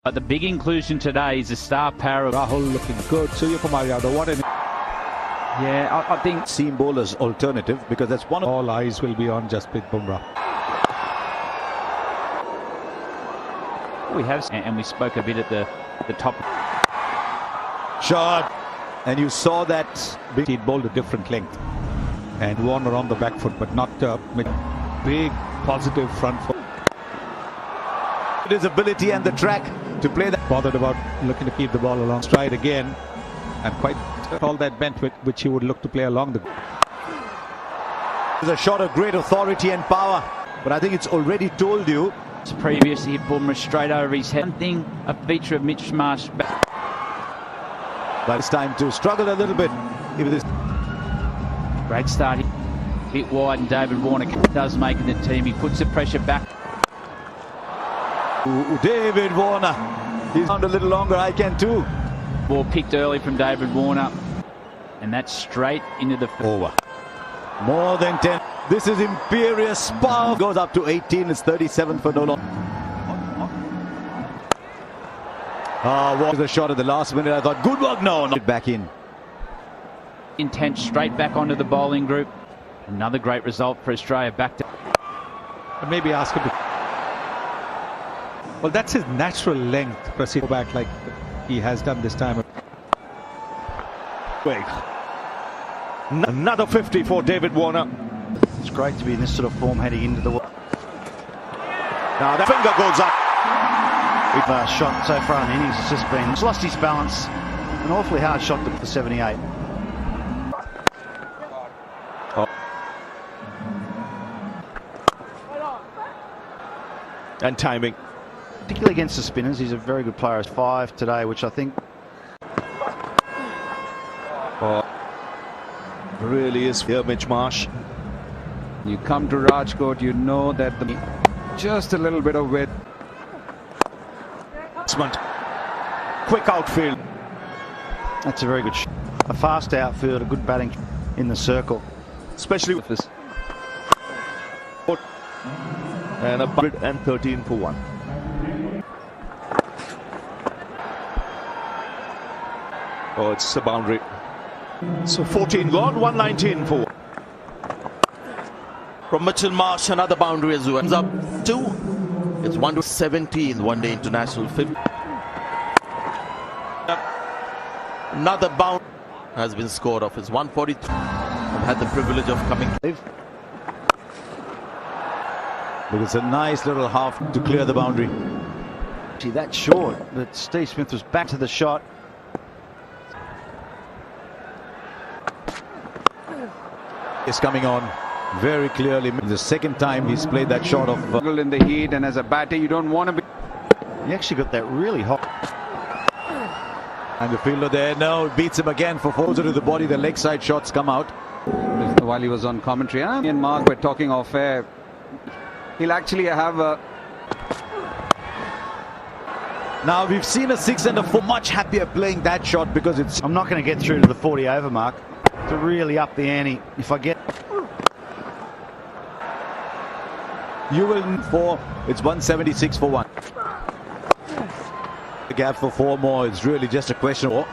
But the big inclusion today is the star power of Rahul looking good. Suryakumar Yadav, what an... Yeah, I think seam bowler's alternative, because that's one of... All eyes will be on Jasprit Bumrah. we have, and we spoke a bit at the top. Shot, and you saw that He'd bowled a different length, and Warner on the back foot, but not with big positive front foot. his ability and the track to play that. Bothered about looking to keep the ball along stride again, and quite all that bent with which he would look to play along the. It's a shot of great authority and power, but I think it's already told you. Previously hit Bumrah straight over his head. One thing, a feature of Mitch Marsh. But it's time to struggle a little bit. If this Great start. Hit wide, and David Warner does make the team. He puts the pressure back. David Warner, he's on a little longer. I can too. Ball picked early from David Warner, and that's straight into the over. More than 10. This is imperious power. Goes up to 18. It's 37 for no long. What was the shot at the last minute? I thought, good work. No, not back in. Intent straight back onto the bowling group. Another great result for Australia. Back to. Maybe ask him to. Well, that's his natural length. Proceed back like he has done this time. Wait. Another 50 for David Warner. It's great to be in this sort of form heading into the. Now the finger goes up. We've shot so far in the innings. It's just been. He's lost his balance. An awfully hard shot for 78. And timing. Particularly against the spinners, he's a very good player. 5 today, which I think really is here, Mitch Marsh. You come to Rajkot, you know that just a little bit of width. Quick outfield. that's a very good shot. A fast outfield, a good batting in the circle. Especially with this. And 113 for 1. Oh, it's a boundary. So 14 gone, 119 for 1. From Mitchell Marsh, another boundary as well. It's up 2. It's 1-17 one-day international 50. Another bound has been scored off. It's 143. I've had the privilege of coming. But it's a nice little half to clear the boundary. See, that's short, but Steve Smith was back to the shot. It's coming on very clearly. The second time he's played that shot of In the heat, and as a batter, you don't want to be. He actually got that really hot. and the fielder there. No, it beats him again for closer to the body. The leg side shots come out. While he was on commentary, me and Mark were talking off air. He'll actually have a. Now we've seen a 6 and a 4. Much happier playing that shot because it's. I'm not going to get through to the 40 over mark to really up the ante. If I get. You will for it's 176 for 1. The gap for 4 more. It's really just a question of.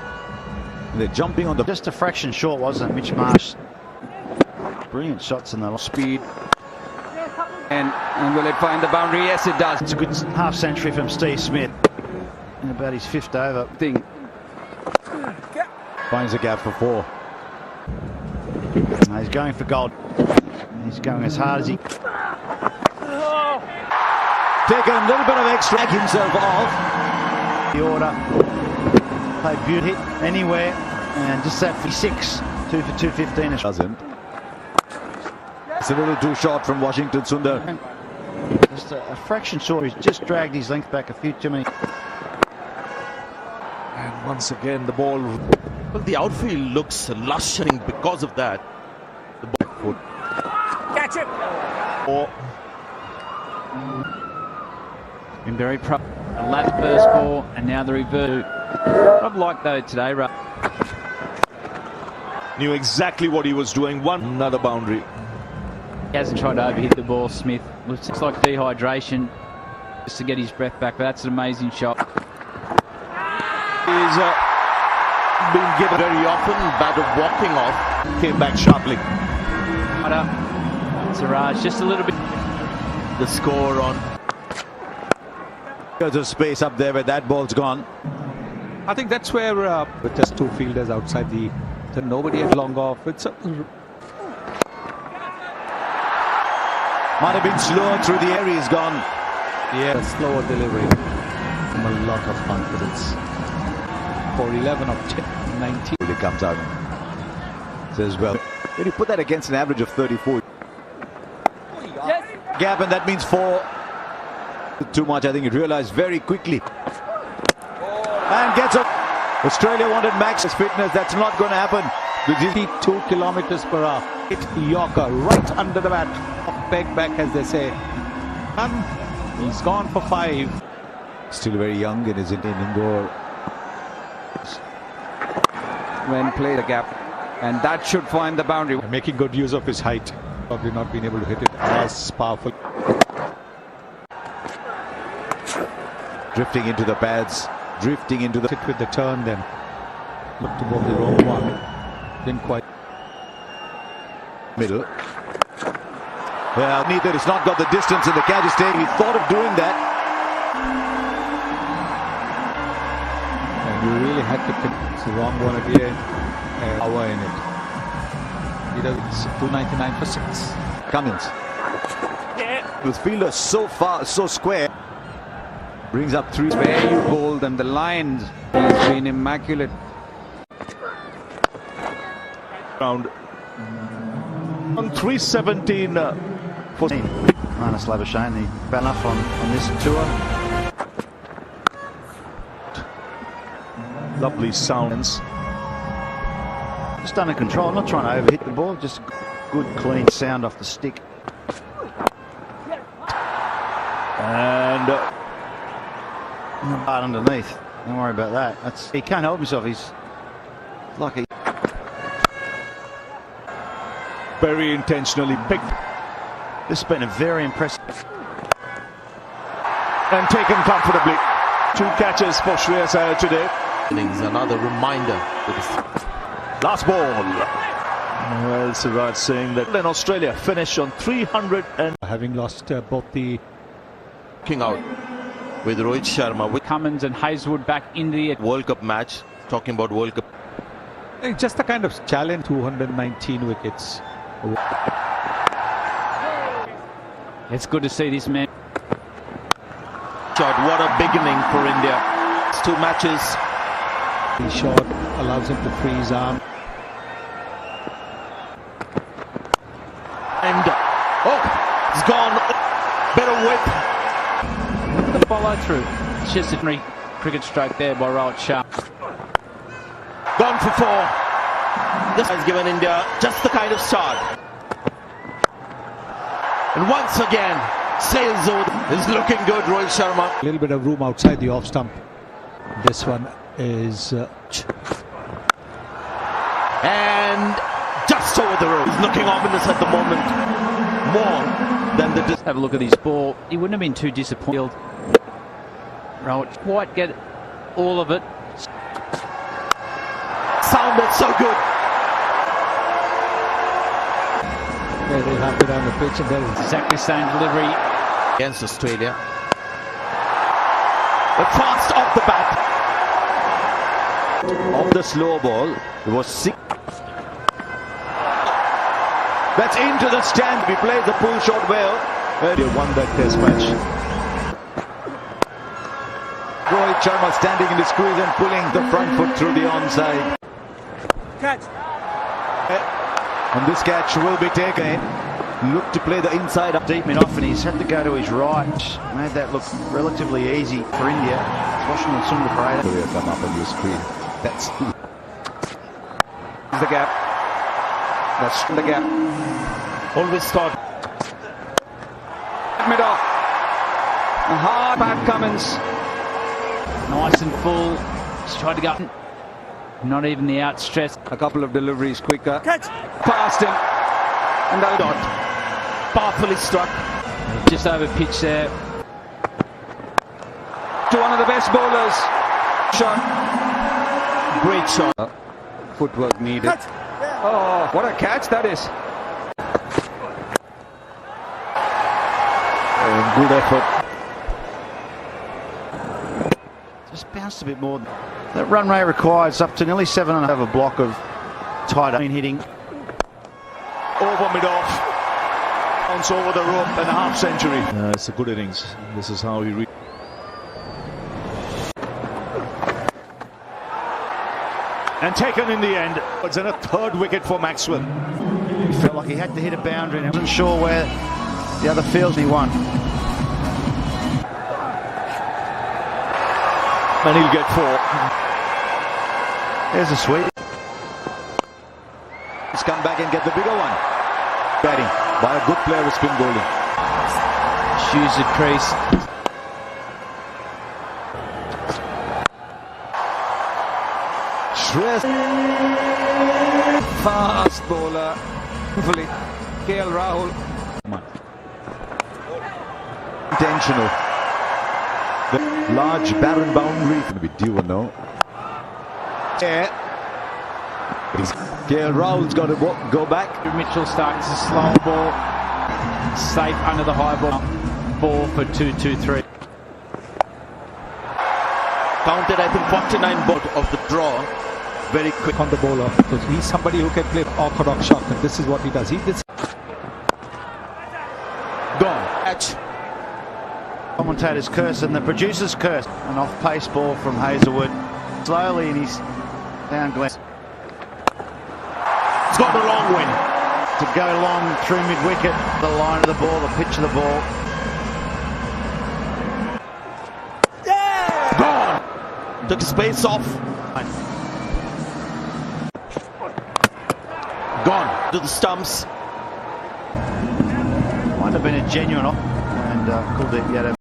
They're jumping on the. Just a fraction short, wasn't it, Mitch Marsh? Brilliant shots in the Speed. And will it find the boundary? Yes, it does. It's a good half century from Steve Smith. In about his 5th over. Finds a gap for 4. Now he's going for gold. He's going as hard as he. Taken a little bit of extra. Back himself off. The order. Played beauty hit anywhere. And just that for 6. 2 for 215. Doesn't. It's a little too short from Washington Sundar. Just a fraction short. He's just dragged his length back a few too many. And once again, the ball. Well, the outfield looks lush because of that. The ball foot. Catch it. Been very proud. A lap first ball, and now the reverse. I've liked though today, right? Knew exactly what he was doing. Another boundary. He hasn't tried to overhit the ball, Smith. Looks like dehydration just to get his breath back, but that's an amazing shot. He's been given very often, bad of walking off, came back sharply. Siraj just a little bit. The score on. There's a space up there where that ball's gone. I think that's where with just two fielders outside the nobody had long off. It's Might have been slow through the air. He's gone. yeah, slower delivery. A lot of confidence. For 11 of 19. Really comes out and says, well, when you put that against an average of 34. Gap, and that means 4. Too much, I think he realized very quickly. And gets up. Australia wanted Max's fitness. That's not going to happen. 52 kilometers per hour. Hit Yorker right under the bat. Peg back, as they say. And he's gone for 5. Still very young in his indoor. When play the gap, and that should find the boundary. Making good use of his height. Probably not been able to hit it as powerful. Drifting into the pads. Drifting into the... Hit with the turn then. Looked to both the wrong one. Didn't quite. Middle. Well, neither. It's not got the distance, and the catch is staying. He thought of doing that. And you really had to... It's the wrong one again. Power in it. He does 299 for 6. Cummins. With fielder so far, so square. Brings up 3. Where you hold them, the lines. He's been immaculate. Round on 317 for Marnus Labuschagne, the bad enough on this tour. lovely sounds. Just under control, not trying to overhit the ball, just good clean sound off the stick. And Hard underneath, don't worry about that. He can't help himself, he's like a... very intentionally picked This has been a very impressive... and taken comfortably. 2 catches for Shreyas Iyer today. Innings, another reminder. Last ball. Well, Siraj saying that in Australia finish on 300 and Having lost both the... King out with Rohit Sharma with Cummins and Hazelwood back in the World Cup match. Talking about World Cup. It's just a kind of challenge. 219 wickets. It's good to see this man. Shot, what a beginning for India. It's 2 matches. The shot allows him to freeze arm. And oh, it's gone. Better whip. The follow through. It's just a cricket stroke there by Rohit Sharma. Gone for 4. This has given India just the kind of start. And once again, sails over. Is looking good, Rohit Sharma. A little bit of room outside the off stump. This one is... and just over the road. He's looking ominous at the moment. More than the... Have a look at his ball. He wouldn't have been too disappointed. Rohit quite get all of it. Sounded so good. Very happy down the pitch, and there is Exactly same delivery. Against Australia. But fast off the bat. Off the slow ball, it was 6. That's into the stand. He played the pull shot well. And he won that test match. Rohit Sharma standing in the squeeze and pulling the front foot through the onside. Catch! And this catch will be taken. Look to play the inside up. Deep mid-off, and he's had to go to his right. Made that look relatively easy for India. Washington Sundar Parade. Will come up on your screen. That's the gap. That's the gap. Always thought. Mid off. A hard back Cummins. Nice and full. Just tried to go. Not even the outstretched. A couple of deliveries quicker. Catch! Past him. And that Dot. Powerfully struck. Just over pitch there. to one of the best bowlers. Shot. Great shot. Footwork needed. Oh, what a catch that is. Good effort. Just bounced a bit more. That run rate required is up to nearly 7.5 a block of tight hitting. Over mid-off. Bounce over the rope and a half century. It's a good innings. This is how he and taken in the end. It's in a third wicket for Maxwell. He felt like he had to hit a boundary and he wasn't sure where the other fields he won. And he'll get 4. There's a sweep. He's come back and get the bigger one. Batting by a good player with spin bowling. Shoes at crease. Fast bowler. Hopefully, KL Rahul. Intentional. The large barren boundary. Going to be due or no? Yeah. KL Rahul's got to go back. Mitchell starts a slow ball. Safe under the high ball. Ball for 2-2-3. Counted, I think, 49 ball of the draw. Very quick On the bowler. So he's somebody who can play orthodox shot, and this is what he does. He did. gone. Catch. Commentator's curse and the producer's curse. An off-pace ball from Hazelwood. Slowly, and he's down Glenn. It's gone a long way. To go long through mid-wicket, the line of the ball, the pitch of the ball. Gone. Took his pace off. Gone to the stumps. Might have been a genuine off, and Kuldeep Yadav